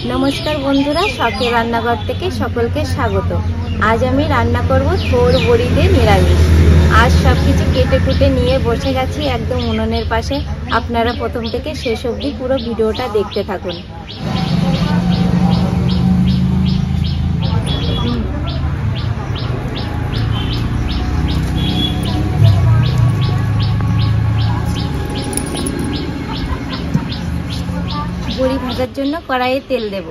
नमस्कार बंधुरा शखेर रान्नाघर থেকে সকলকে স্বাগত। आज আমি রান্না করব থোর বড়ি দিয়ে নিরামিষ। आज সবকিছু কেটে কুটে নিয়ে বসে গেছি একদম উনুনের পাশে। আপনারা প্রথম থেকে শেষ অবধি পুরো ভিডিওটা দেখতে থাকুন। বড়ি ভাজার জন্য কড়াইয়ে তেল দেব।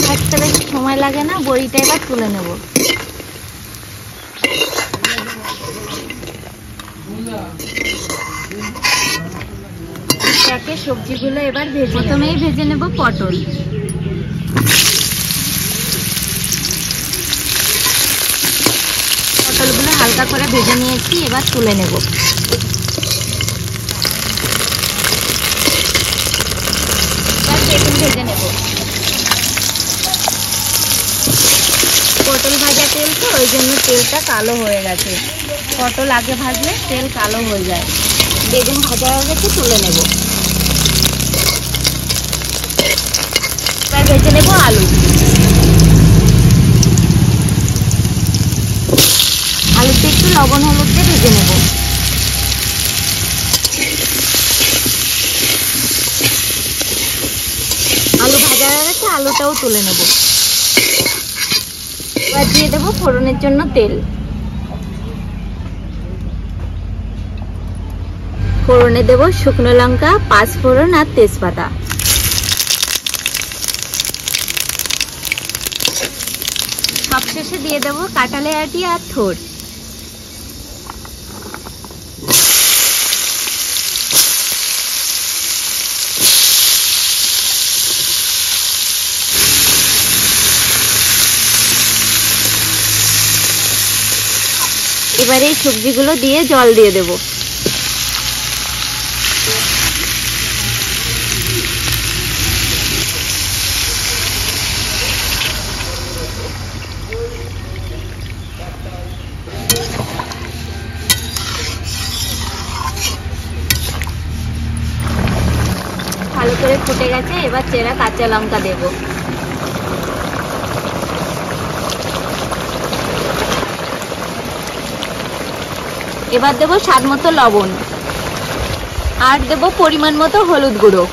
ভাজতে বেশি সময় লাগে না, বড়িটা এবার তুলে নেব। সবজিগুলো এবার প্রথমেই ভেজে নেব পটল। পটলগুলো হালকা করে ভেজে নিয়েছি, এবার তুলে নেব। বেগুন ভেজে নেব। পটল ভাজা তেল তো, ওই জন্য তেলটা কালো হয়ে গেছে। পটল আগে ভাজলে তেল কালো হয়ে যায়। বেগুন ভাজা হয়ে গেছে, তুলে নেব। এবার ভেজে নেব আলু। আলুতে একটু লবণ হলুদ দিয়ে ভেজে নেব। আলু ভাজা হয়ে গেছে, আলুটাও তুলে নেব। এবার দিয়ে দেবো ফোড়নের জন্য তেল। ফোড়নে দেব শুকনো লঙ্কা, পাঁচফোড়ন আর তেজপাতা। সবশেষে দিয়ে দেবো কাঁঠালের আটি আর থোড়। এবারে এই সবজিগুলো দিয়ে জল দিয়ে দেব। ভালো করে ফুটে গেছে, এবার চেরা কাঁচা লঙ্কা দেব। এবার দেব স্বাদ মতো লবণ আর দেব পরিমাণ মতো হলুদ গুঁড়ো।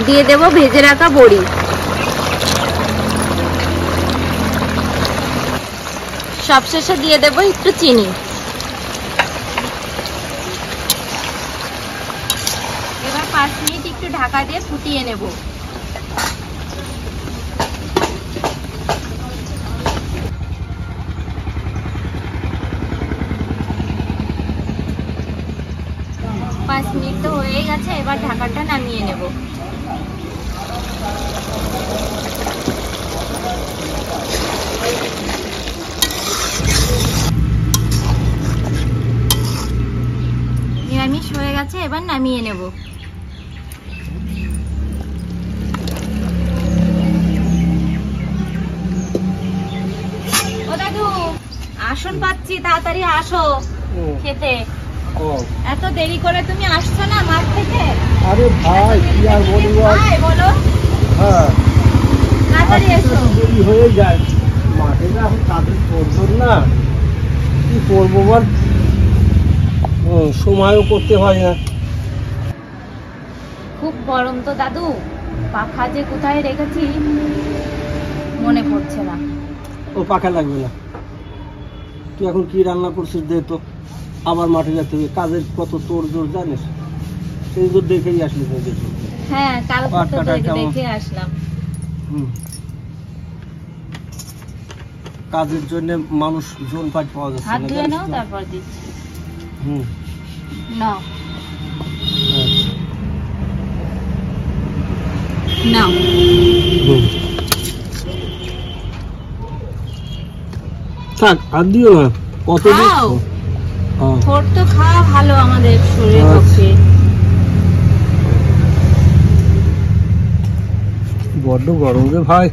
দিয়ে দেব ভেজে রাখা বড়ি। সবশেষে দিয়ে দেব একটু চিনি। এবার 5 মিনিট একটু ঢাকা দিয়ে ফুটিয়ে নেব। পাঁচ মিনিট তো হয়ে গেছে, এবার ঢাকাটা নামিয়ে নেব। নিরামিষ হয়ে গেছে, এবার নামিয়ে নেব। ও দাদু, আসন পাচ্ছি, তাড়াতাড়ি আসো খেতে। এত দেরি করে তুমি আসছো না মাঠ থেকে? আরে ভাই কি আর বলবো, ভাই বলো। হ্যাঁ তাড়াতাড়ি এসো। দেরি হয়ে যায়, মাঠে না এখন কাজে করবো না, কি করবো বল, সময়ও করতে হয় না। খুব গরম তো দাদু, পাখা যে কোথায় রেখেছি মনে পড়ছে না। ও পাখা লাগবে না, তুই এখন কি রান্না করছিস দে তো, আবার মাঠে যেতে হবে, কাজের কত তোর জোর জানিস, সেই জোর দেখেই আসলি। হ্যাঁ, কালকে তো দেখে আসলাম। কাজের জন্য মানুষ জোন পাট পাওয়া যাচ্ছে না। হাত ধুয়ে নাও, তারপর দিচ্ছি। নাও নাও। থাক আর দিও না, কত খাও, থোড় তো খাওয়া ভালো আমাদের শরীরের পক্ষে। বড্ড গরম রে ভাই,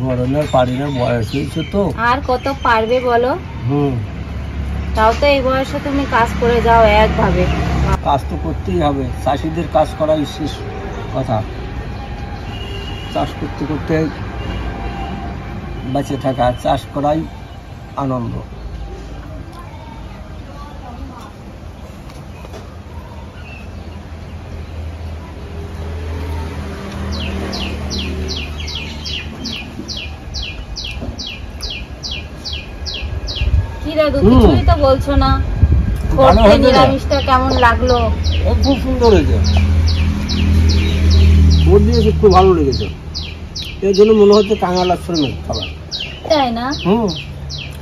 গরমে আর পারি না, বয়স হয়েছে তো। আর কত পারবে বলো? তাও তো এই বয়সে তুমি কাজ করে যাও একভাবে। কাজ তো করতেই হবে, চাষিদের কাজ করাই শেষ কথা। চাষ করতে করতে বেঁচে থাকা, চাষ করাই আনন্দ। কি দাদু কিছুই তো বলছো না, ভালো হয়েছে না? নিরামিষটা কেমন লাগলো? খুব সুন্দর হয়েছে, ওর দিয়েছে খুব ভালো লেগেছে। এর জন্য মনে হচ্ছে কাঙাল আশ্রমের খাবার, তাই না?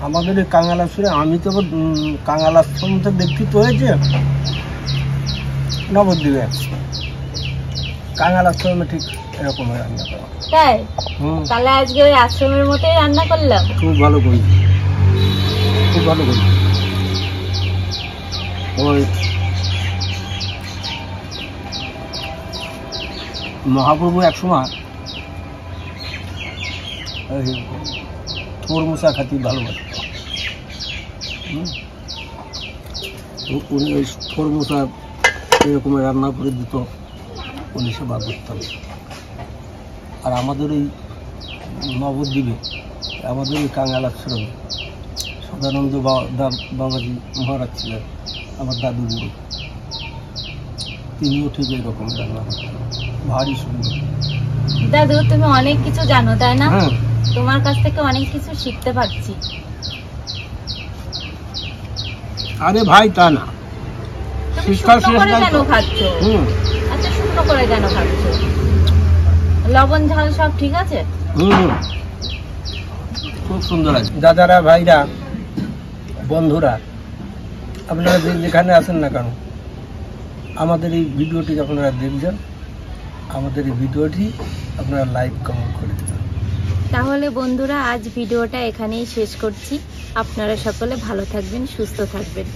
আমাদের এই কাঙাল আশ্রমে, আমি তো কাঙাল আশ্রম তো দেখতে তো হয়েছে নবদ্বীপে, কাঙাল আশ্রমে ঠিক এরকম রান্না করা। তাই? তাহলে আজকে ওই আশ্রমের মতোই রান্না করলাম। খুব ভালো করি, খুব ভালো করি। ওই মহাপ্রভু একসময় থোর মশা খাতি ভালোবাসে, উনি ওই থোর মশা এরকম রান্না করে দিত, উনি সেবা করতাম। আর আমাদের এই নবদ্বীপে, আমাদের এই কাঙাল আশ্রমে সদানন্দ বাবাজি মহারাজ ছিলেন, আমার দাদু গুরু, তিনিও ঠিক এইরকম রান্না করতেন, ভারী সুন্দর। দাদু তুমি অনেক কিছু জানো তাই না? হ্যাঁ, তোমার কাছ থেকে অনেক কিছু শিখতে পারছি। আরে ভাই তা না, তুমি শিক্ষা শুকনো শেষ করে নাই কেন তো। খাচ্ছ? আচ্ছা শুকনো করে কেন খাচ্ছ? লবণ ঝাল সব ঠিক আছে? খুব সুন্দর আছে। দাদারা, ভাইরা, বন্ধুরা, আপনারা যেখানে আছেন না কেন, আমাদের এই ভিডিওটি আপনারা দেখবেন, আমাদের এই ভিডিওটি আপনারা লাইক কমেন্ট করে দেবেন। তাহলে বন্ধুরা আজ ভিডিওটা এখানেই শেষ করছি। আপনারা সকলে ভালো থাকবেন, সুস্থ থাকবেন।